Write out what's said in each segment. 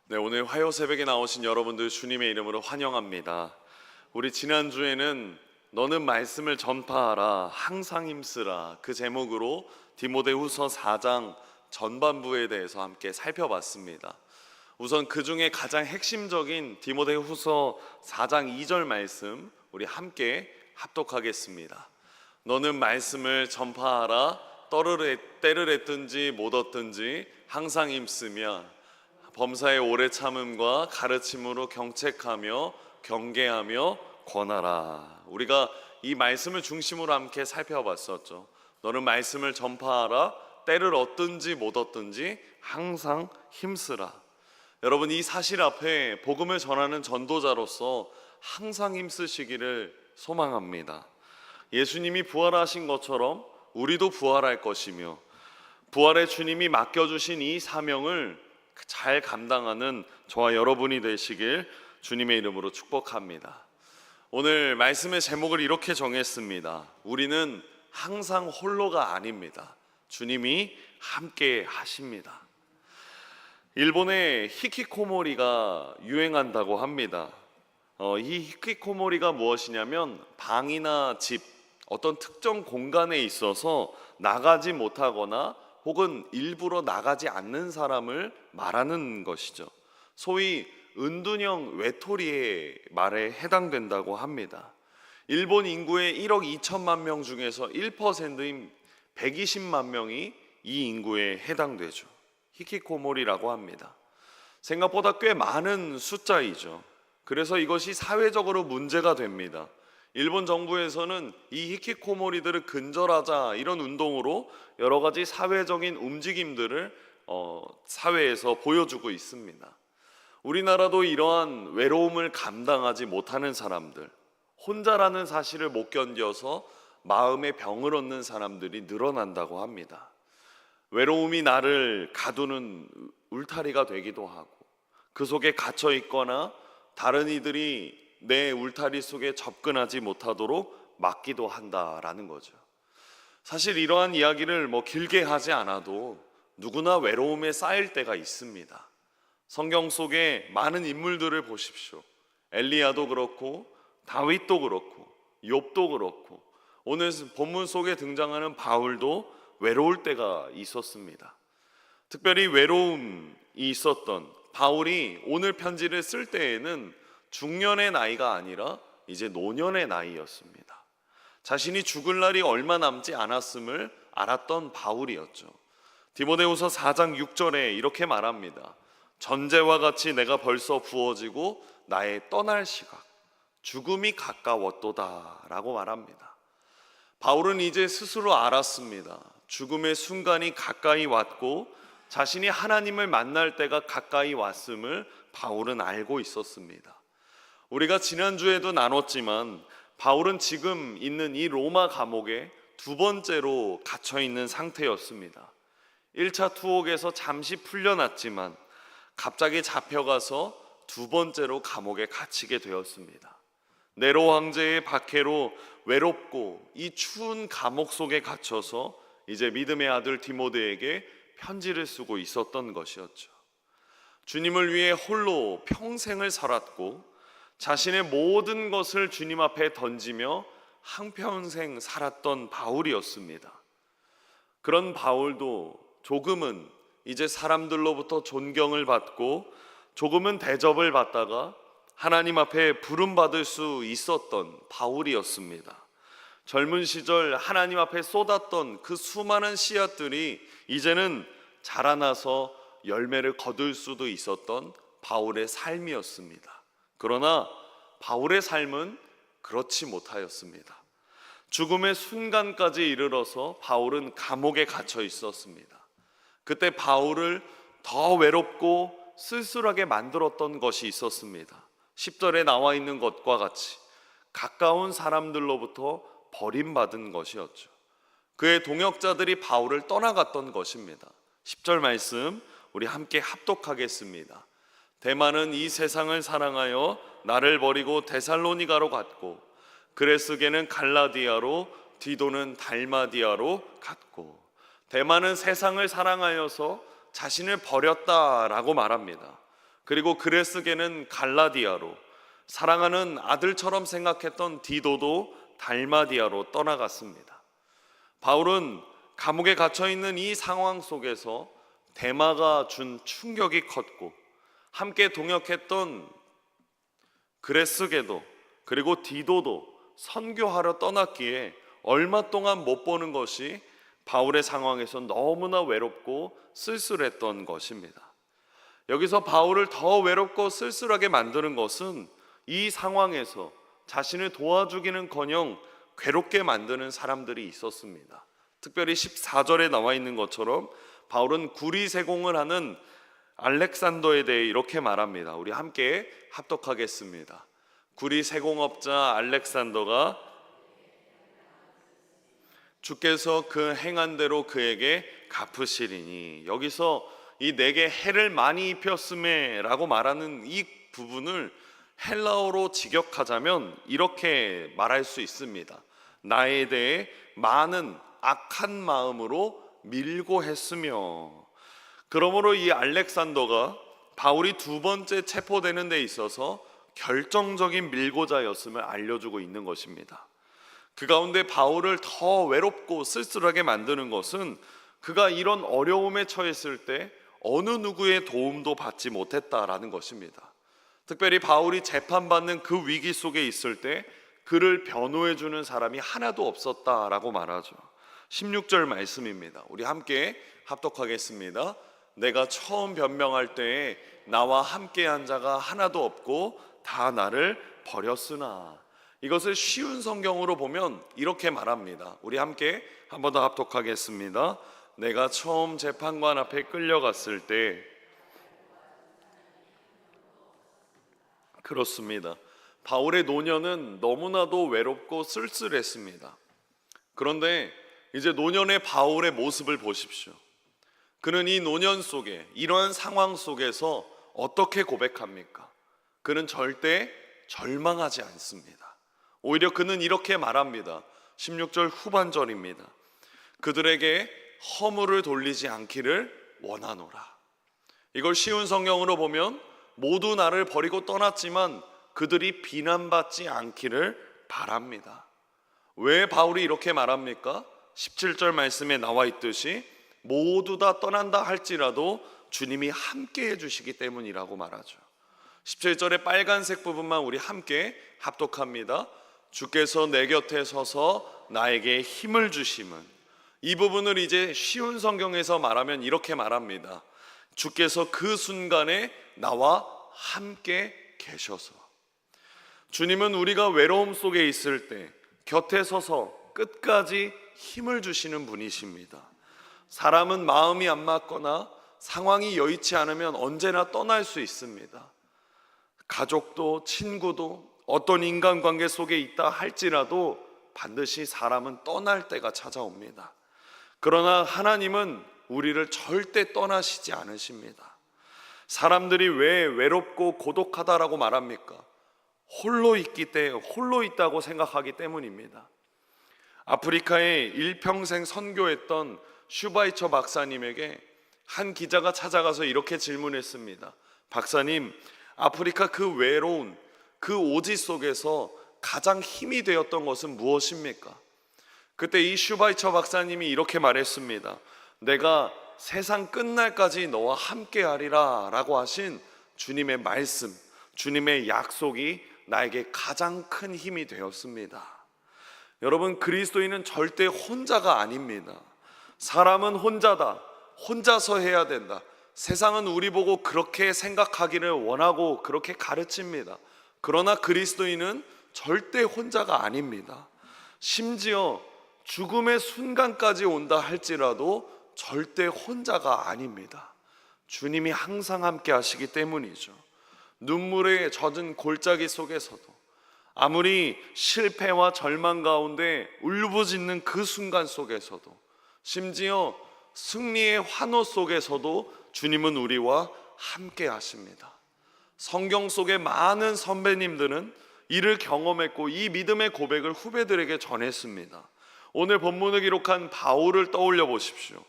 네, 오늘 화요 새벽에 나오신 여러분들 주님의 이름으로 환영합니다. 우리 지난주에는 너는 말씀을 전파하라 항상 힘쓰라 그 제목으로 디모데후서 4장 전반부에 대해서 함께 살펴봤습니다. 우선 그 중에 가장 핵심적인 디모데후서 4장 2절 말씀 우리 함께 합독하겠습니다. 너는 말씀을 전파하라 때를 얻든지 못 얻든지 항상 힘쓰며 범사의 오래 참음과 가르침으로 경책하며 경계하며 권하라. 우리가 이 말씀을 중심으로 함께 살펴봤었죠. 너는 말씀을 전파하라 때를 얻든지 못 얻든지 항상 힘쓰라. 여러분, 이 사실 앞에 복음을 전하는 전도자로서 항상 힘쓰시기를 소망합니다. 예수님이 부활하신 것처럼 우리도 부활할 것이며 부활의 주님이 맡겨주신 이 사명을 잘 감당하는 저와 여러분이 되시길 주님의 이름으로 축복합니다. 오늘 말씀의 제목을 이렇게 정했습니다. 우리는 항상 홀로가 아닙니다. 주님이 함께 하십니다. 일본에 히키코모리가 유행한다고 합니다. 이 히키코모리가 무엇이냐면 방이나 집, 어떤 특정 공간에 있어서 나가지 못하거나 혹은 일부러 나가지 않는 사람을 말하는 것이죠. 소위 은둔형 외톨이의 말에 해당된다고 합니다. 일본 인구의 1억 2천만 명 중에서 1%인 120만 명이 이 인구에 해당되죠. 히키코모리라고 합니다. 생각보다 꽤 많은 숫자이죠. 그래서 이것이 사회적으로 문제가 됩니다. 일본 정부에서는 이 히키코모리들을 근절하자 이런 운동으로 여러 가지 사회적인 움직임들을 사회에서 보여주고 있습니다. 우리나라도 이러한 외로움을 감당하지 못하는 사람들, 혼자라는 사실을 못 견뎌서 마음의 병을 얻는 사람들이 늘어난다고 합니다. 외로움이 나를 가두는 울타리가 되기도 하고 그 속에 갇혀 있거나 다른 이들이 내 울타리 속에 접근하지 못하도록 막기도 한다라는 거죠. 사실 이러한 이야기를 길게 하지 않아도 누구나 외로움에 쌓일 때가 있습니다. 성경 속에 많은 인물들을 보십시오. 엘리야도 그렇고 다윗도 그렇고 욥도 그렇고 오늘 본문 속에 등장하는 바울도 외로울 때가 있었습니다. 특별히 외로움이 있었던 바울이 오늘 편지를 쓸 때에는 중년의 나이가 아니라 이제 노년의 나이였습니다. 자신이 죽을 날이 얼마 남지 않았음을 알았던 바울이었죠. 디모데후서 4장 6절에 이렇게 말합니다. 전제와 같이 내가 벌써 부어지고 나의 떠날 시각 죽음이 가까웠도다 라고 말합니다. 바울은 이제 스스로 알았습니다. 죽음의 순간이 가까이 왔고 자신이 하나님을 만날 때가 가까이 왔음을 바울은 알고 있었습니다. 우리가 지난주에도 나눴지만 바울은 지금 있는 이 로마 감옥에 두 번째로 갇혀 있는 상태였습니다. 1차 투옥에서 잠시 풀려났지만 갑자기 잡혀가서 두 번째로 감옥에 갇히게 되었습니다. 네로 황제의 박해로 외롭고 이 추운 감옥 속에 갇혀서 이제 믿음의 아들 디모데에게 편지를 쓰고 있었던 것이었죠. 주님을 위해 홀로 평생을 살았고 자신의 모든 것을 주님 앞에 던지며 한평생 살았던 바울이었습니다. 그런 바울도 조금은 이제 사람들로부터 존경을 받고 조금은 대접을 받다가 하나님 앞에 부름받을 수 있었던 바울이었습니다. 젊은 시절 하나님 앞에 쏟았던 그 수많은 씨앗들이 이제는 자라나서 열매를 거둘 수도 있었던 바울의 삶이었습니다. 그러나 바울의 삶은 그렇지 못하였습니다. 죽음의 순간까지 이르러서 바울은 감옥에 갇혀 있었습니다. 그때 바울을 더 외롭고 쓸쓸하게 만들었던 것이 있었습니다. 10절에 나와 있는 것과 같이 가까운 사람들로부터 버림받은 것이었죠. 그의 동역자들이 바울을 떠나갔던 것입니다. 10절 말씀 우리 함께 합독하겠습니다. 데마는 이 세상을 사랑하여 나를 버리고 데살로니가로 갔고 그레스게는 갈라디아로 디도는 달마디아로 갔고. 데마는 세상을 사랑하여서 자신을 버렸다라고 말합니다. 그리고 그레스게는 갈라디아로, 사랑하는 아들처럼 생각했던 디도도 달마디아로 떠나갔습니다. 바울은 감옥에 갇혀있는 이 상황 속에서 데마가 준 충격이 컸고, 함께 동역했던 그레스게도 그리고 디도도 선교하러 떠났기에 얼마 동안 못 보는 것이 바울의 상황에서 너무나 외롭고 쓸쓸했던 것입니다. 여기서 바울을 더 외롭고 쓸쓸하게 만드는 것은 이 상황에서 자신을 도와주기는커녕 괴롭게 만드는 사람들이 있었습니다. 특별히 14절에 나와 있는 것처럼 바울은 구리세공을 하는 알렉산더에 대해 이렇게 말합니다. 우리 함께 합독하겠습니다. 구리세공업자 알렉산더가 주께서 그 행한 대로 그에게 갚으시리니, 여기서 이 내게 해를 많이 입혔음에 라고 말하는 이 부분을 헬라어로 직역하자면 이렇게 말할 수 있습니다. 나에 대해 많은 악한 마음으로 밀고 했으며. 그러므로 이 알렉산더가 바울이 두 번째 체포되는 데 있어서 결정적인 밀고자였음을 알려주고 있는 것입니다. 그 가운데 바울을 더 외롭고 쓸쓸하게 만드는 것은 그가 이런 어려움에 처했을 때 어느 누구의 도움도 받지 못했다라는 것입니다. 특별히 바울이 재판받는 그 위기 속에 있을 때 그를 변호해 주는 사람이 하나도 없었다라고 말하죠. 16절 말씀입니다. 우리 함께 합독하겠습니다. 내가 처음 변명할 때에 나와 함께한 자가 하나도 없고 다 나를 버렸으나. 이것을 쉬운 성경으로 보면 이렇게 말합니다. 우리 함께 한 번 더 합독하겠습니다. 내가 처음 재판관 앞에 끌려갔을 때, 그렇습니다. 바울의 노년은 너무나도 외롭고 쓸쓸했습니다. 그런데 이제 노년의 바울의 모습을 보십시오. 그는 이 노년 속에, 이러한 상황 속에서 어떻게 고백합니까? 그는 절대 절망하지 않습니다. 오히려 그는 이렇게 말합니다. 16절 후반절입니다. 그들에게 허물을 돌리지 않기를 원하노라. 이걸 쉬운 성경으로 보면 모두 나를 버리고 떠났지만 그들이 비난받지 않기를 바랍니다. 왜 바울이 이렇게 말합니까? 17절 말씀에 나와 있듯이 모두 다 떠난다 할지라도 주님이 함께 해주시기 때문이라고 말하죠. 17절의 빨간색 부분만 우리 함께 합독합니다. 주께서 내 곁에 서서 나에게 힘을 주심은. 이 부분을 이제 쉬운 성경에서 말하면 이렇게 말합니다. 주께서 그 순간에 나와 함께 계셔서. 주님은 우리가 외로움 속에 있을 때 곁에 서서 끝까지 힘을 주시는 분이십니다. 사람은 마음이 안 맞거나 상황이 여의치 않으면 언제나 떠날 수 있습니다. 가족도 친구도 어떤 인간관계 속에 있다 할지라도 반드시 사람은 떠날 때가 찾아옵니다. 그러나 하나님은 우리를 절대 떠나시지 않으십니다. 사람들이 왜 외롭고 고독하다라고 말합니까? 홀로 있다고 생각하기 때문입니다. 아프리카에 일평생 선교했던 슈바이처 박사님에게 한 기자가 찾아가서 이렇게 질문했습니다. 박사님, 아프리카 그 외로운 그 오지 속에서 가장 힘이 되었던 것은 무엇입니까? 그때 이 슈바이처 박사님이 이렇게 말했습니다. 내가 세상 끝날까지 너와 함께 하리라 라고 하신 주님의 말씀, 주님의 약속이 나에게 가장 큰 힘이 되었습니다. 여러분, 그리스도인은 절대 혼자가 아닙니다. 사람은 혼자다, 혼자서 해야 된다. 세상은 우리 보고 그렇게 생각하기를 원하고 그렇게 가르칩니다. 그러나 그리스도인은 절대 혼자가 아닙니다. 심지어 죽음의 순간까지 온다 할지라도 절대 혼자가 아닙니다. 주님이 항상 함께 하시기 때문이죠. 눈물에 젖은 골짜기 속에서도, 아무리 실패와 절망 가운데 울부짖는 그 순간 속에서도, 심지어 승리의 환호 속에서도 주님은 우리와 함께 하십니다. 성경 속의 많은 선배님들은 이를 경험했고 이 믿음의 고백을 후배들에게 전했습니다. 오늘 본문을 기록한 바울을 떠올려 보십시오.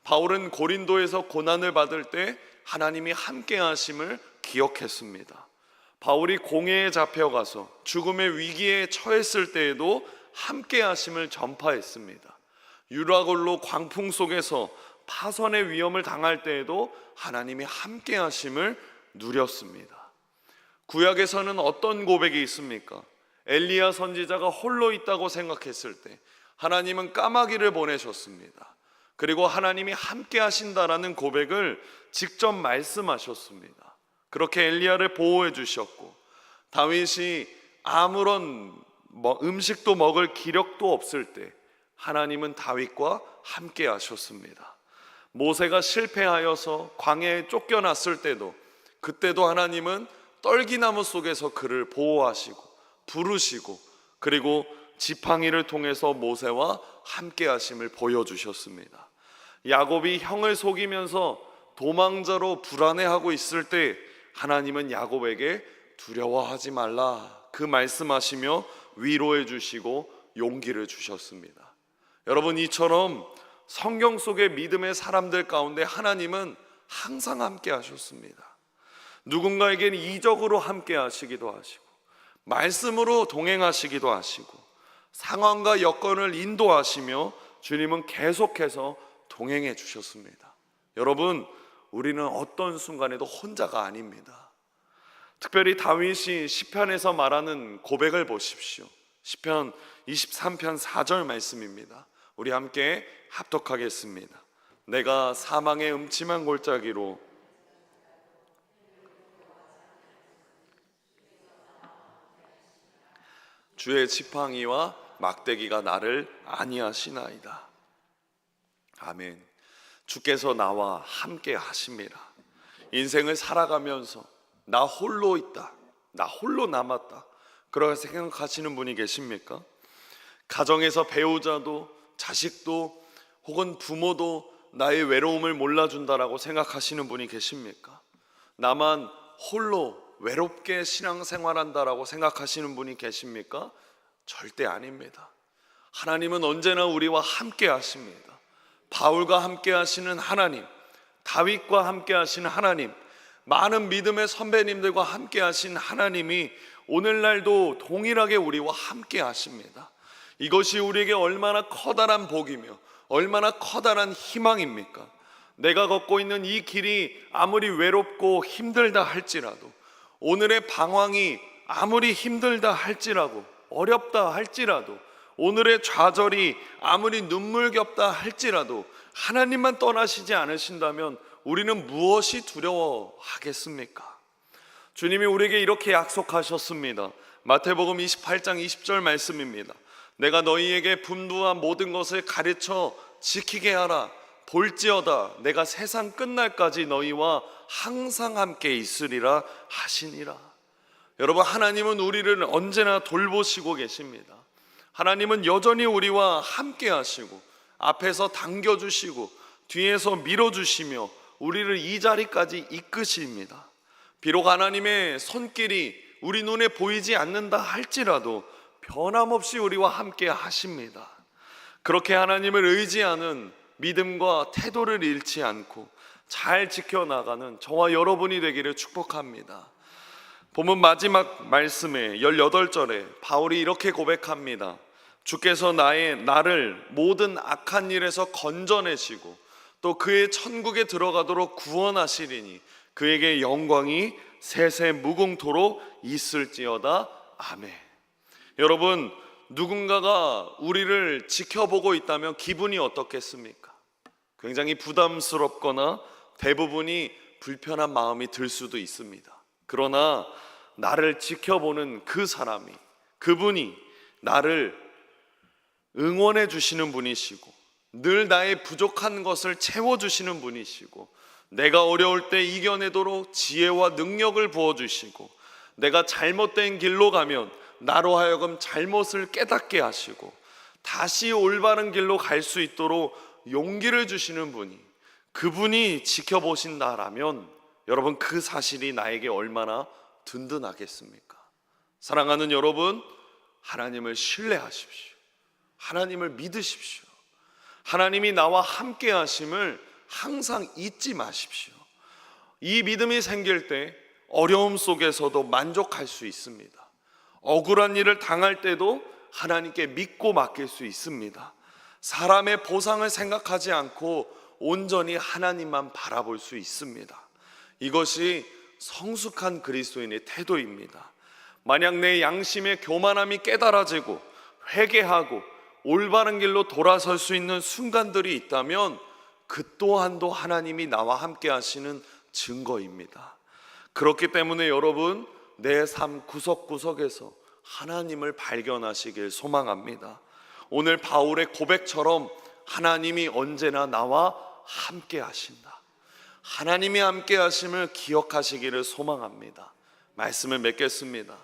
바울은 고린도에서 고난을 받을 때 하나님이 함께 하심을 기억했습니다. 바울이 공회에 잡혀가서 죽음의 위기에 처했을 때에도 함께 하심을 전파했습니다. 유라굴로 광풍 속에서 파선의 위험을 당할 때에도 하나님이 함께 하심을 누렸습니다. 구약에서는 어떤 고백이 있습니까? 엘리야 선지자가 홀로 있다고 생각했을 때 하나님은 까마귀를 보내셨습니다. 그리고 하나님이 함께 하신다라는 고백을 직접 말씀하셨습니다. 그렇게 엘리야를 보호해 주셨고, 다윗이 아무런 음식도 먹을 기력도 없을 때 하나님은 다윗과 함께 하셨습니다. 모세가 실패하여서 광야에 쫓겨났을 때도, 그때도 하나님은 떨기나무 속에서 그를 보호하시고 부르시고, 그리고 지팡이를 통해서 모세와 함께 하심을 보여주셨습니다. 야곱이 형을 속이면서 도망자로 불안해하고 있을 때 하나님은 야곱에게 두려워하지 말라 그 말씀하시며 위로해 주시고 용기를 주셨습니다. 여러분, 이처럼 성경 속의 믿음의 사람들 가운데 하나님은 항상 함께 하셨습니다. 누군가에게는 이적으로 함께 하시기도 하시고, 말씀으로 동행하시기도 하시고, 상황과 여건을 인도하시며 주님은 계속해서 동행해 주셨습니다. 여러분, 우리는 어떤 순간에도 혼자가 아닙니다. 특별히 다윗이 시편에서 말하는 고백을 보십시오. 시편 23편 4절 말씀입니다. 우리 함께 합독하겠습니다. 내가 사망의 음침한 골짜기로 주의 지팡이와 막대기가 나를 안위하시나이다. 아멘. 주께서 나와 함께 하십니다. 인생을 살아가면서 나 홀로 있다, 나 홀로 남았다, 그렇게 생각하시는 분이 계십니까? 가정에서 배우자도 자식도 혹은 부모도 나의 외로움을 몰라준다라고 생각하시는 분이 계십니까? 나만 홀로 외롭게 신앙생활한다라고 생각하시는 분이 계십니까? 절대 아닙니다. 하나님은 언제나 우리와 함께 하십니다. 바울과 함께 하시는 하나님, 다윗과 함께 하시는 하나님, 많은 믿음의 선배님들과 함께 하신 하나님이 오늘날도 동일하게 우리와 함께 하십니다. 이것이 우리에게 얼마나 커다란 복이며 얼마나 커다란 희망입니까? 내가 걷고 있는 이 길이 아무리 외롭고 힘들다 할지라도, 오늘의 방황이 아무리 힘들다 할지라도, 어렵다 할지라도, 오늘의 좌절이 아무리 눈물겹다 할지라도 하나님만 떠나시지 않으신다면 우리는 무엇이 두려워하겠습니까? 주님이 우리에게 이렇게 약속하셨습니다. 마태복음 28장 20절 말씀입니다. 내가 너희에게 분부한 모든 것을 가르쳐 지키게 하라. 볼지어다 내가 세상 끝날까지 너희와 항상 함께 있으리라 하시니라. 여러분, 하나님은 우리를 언제나 돌보시고 계십니다. 하나님은 여전히 우리와 함께 하시고 앞에서 당겨주시고 뒤에서 밀어주시며 우리를 이 자리까지 이끄십니다. 비록 하나님의 손길이 우리 눈에 보이지 않는다 할지라도 변함없이 우리와 함께 하십니다. 그렇게 하나님을 의지하는 믿음과 태도를 잃지 않고 잘 지켜나가는 저와 여러분이 되기를 축복합니다. 본문 마지막 말씀에 18절에 바울이 이렇게 고백합니다. 주께서 나를 모든 악한 일에서 건져내시고 또 그의 천국에 들어가도록 구원하시리니 그에게 영광이 세세 무궁토록 있을지어다. 아멘. 여러분, 누군가가 우리를 지켜보고 있다면 기분이 어떻겠습니까? 굉장히 부담스럽거나 대부분이 불편한 마음이 들 수도 있습니다. 그러나 나를 지켜보는 그 사람이, 그분이 나를 응원해 주시는 분이시고 늘 나의 부족한 것을 채워주시는 분이시고 내가 어려울 때 이겨내도록 지혜와 능력을 부어주시고 내가 잘못된 길로 가면 나로 하여금 잘못을 깨닫게 하시고 다시 올바른 길로 갈 수 있도록 용기를 주시는 분이, 그분이 지켜보신다라면 여러분, 그 사실이 나에게 얼마나 든든하겠습니까? 사랑하는 여러분, 하나님을 신뢰하십시오. 하나님을 믿으십시오. 하나님이 나와 함께 하심을 항상 잊지 마십시오. 이 믿음이 생길 때 어려움 속에서도 만족할 수 있습니다. 억울한 일을 당할 때도 하나님께 믿고 맡길 수 있습니다. 사람의 보상을 생각하지 않고 온전히 하나님만 바라볼 수 있습니다. 이것이 성숙한 그리스도인의 태도입니다. 만약 내 양심의 교만함이 깨달아지고 회개하고 올바른 길로 돌아설 수 있는 순간들이 있다면 그 또한도 하나님이 나와 함께 하시는 증거입니다. 그렇기 때문에 여러분, 내 삶 구석구석에서 하나님을 발견하시길 소망합니다. 오늘 바울의 고백처럼 하나님이 언제나 나와 함께 하신다, 하나님이 함께 하심을 기억하시기를 소망합니다. 말씀을 맺겠습니다.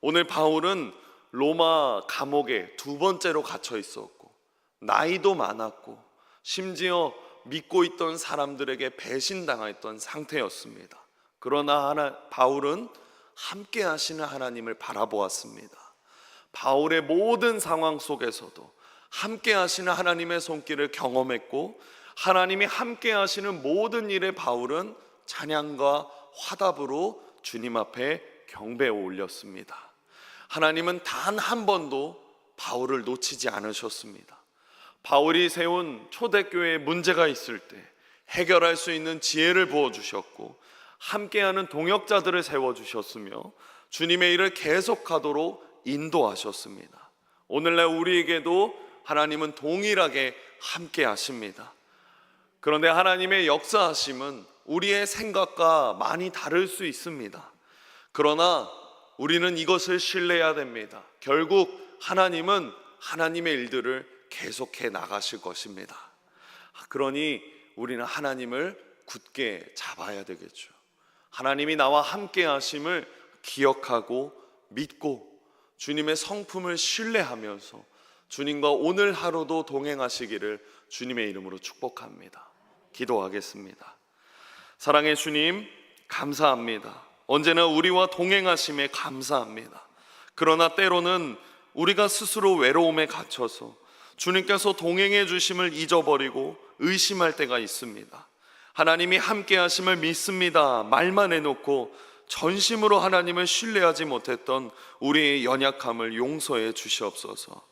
오늘 바울은 로마 감옥에 두 번째로 갇혀 있었고 나이도 많았고 심지어 믿고 있던 사람들에게 배신당했던 상태였습니다. 그러나 바울은 함께 하시는 하나님을 바라보았습니다. 바울의 모든 상황 속에서도 함께 하시는 하나님의 손길을 경험했고, 하나님이 함께 하시는 모든 일에 바울은 찬양과 화답으로 주님 앞에 경배에 올렸습니다. 하나님은 단 한 번도 바울을 놓치지 않으셨습니다. 바울이 세운 초대교회에 문제가 있을 때 해결할 수 있는 지혜를 부어주셨고, 함께하는 동역자들을 세워주셨으며 주님의 일을 계속하도록 인도하셨습니다. 오늘날 우리에게도 하나님은 동일하게 함께 하십니다. 그런데 하나님의 역사하심은 우리의 생각과 많이 다를 수 있습니다. 그러나 우리는 이것을 신뢰해야 됩니다. 결국 하나님은 하나님의 일들을 계속해 나가실 것입니다. 그러니 우리는 하나님을 굳게 잡아야 되겠죠. 하나님이 나와 함께 하심을 기억하고 믿고 주님의 성품을 신뢰하면서 주님과 오늘 하루도 동행하시기를 주님의 이름으로 축복합니다. 기도하겠습니다. 사랑의 주님, 감사합니다. 언제나 우리와 동행하심에 감사합니다. 그러나 때로는 우리가 스스로 외로움에 갇혀서 주님께서 동행해 주심을 잊어버리고 의심할 때가 있습니다. 하나님이 함께 하심을 믿습니다 말만 해놓고 전심으로 하나님을 신뢰하지 못했던 우리의 연약함을 용서해 주시옵소서.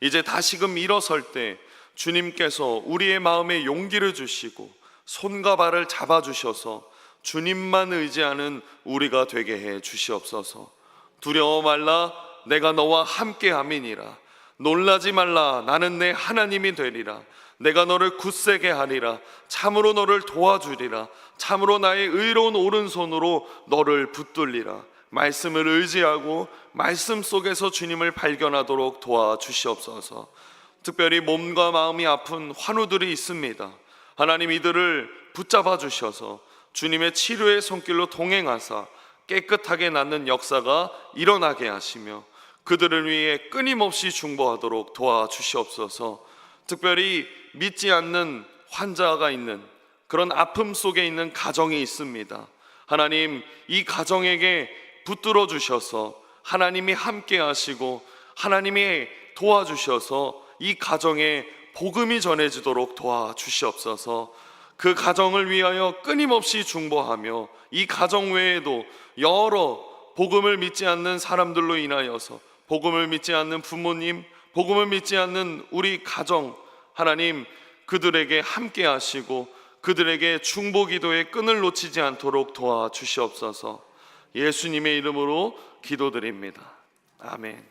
이제 다시금 일어설 때 주님께서 우리의 마음에 용기를 주시고 손과 발을 잡아주셔서 주님만 의지하는 우리가 되게 해 주시옵소서. 두려워 말라, 내가 너와 함께 함이니라. 놀라지 말라, 나는 내 하나님이 되리라. 내가 너를 굳세게 하리라. 참으로 너를 도와주리라. 참으로 나의 의로운 오른손으로 너를 붙들리라. 말씀을 의지하고 말씀 속에서 주님을 발견하도록 도와주시옵소서. 특별히 몸과 마음이 아픈 환우들이 있습니다. 하나님, 이들을 붙잡아 주셔서 주님의 치료의 손길로 동행하사 깨끗하게 낫는 역사가 일어나게 하시며 그들을 위해 끊임없이 중보하도록 도와주시옵소서. 특별히 믿지 않는 환자가 있는 그런 아픔 속에 있는 가정이 있습니다. 하나님, 이 가정에게 붙들어 주셔서 하나님이 함께 하시고 하나님이 도와주셔서 이 가정에 복음이 전해지도록 도와주시옵소서. 그 가정을 위하여 끊임없이 중보하며 이 가정 외에도 여러 복음을 믿지 않는 사람들로 인하여서 복음을 믿지 않는 부모님, 복음을 믿지 않는 우리 가정, 하나님 그들에게 함께 하시고 그들에게 중보 기도의 끈을 놓치지 않도록 도와주시옵소서. 예수님의 이름으로 기도드립니다. 아멘.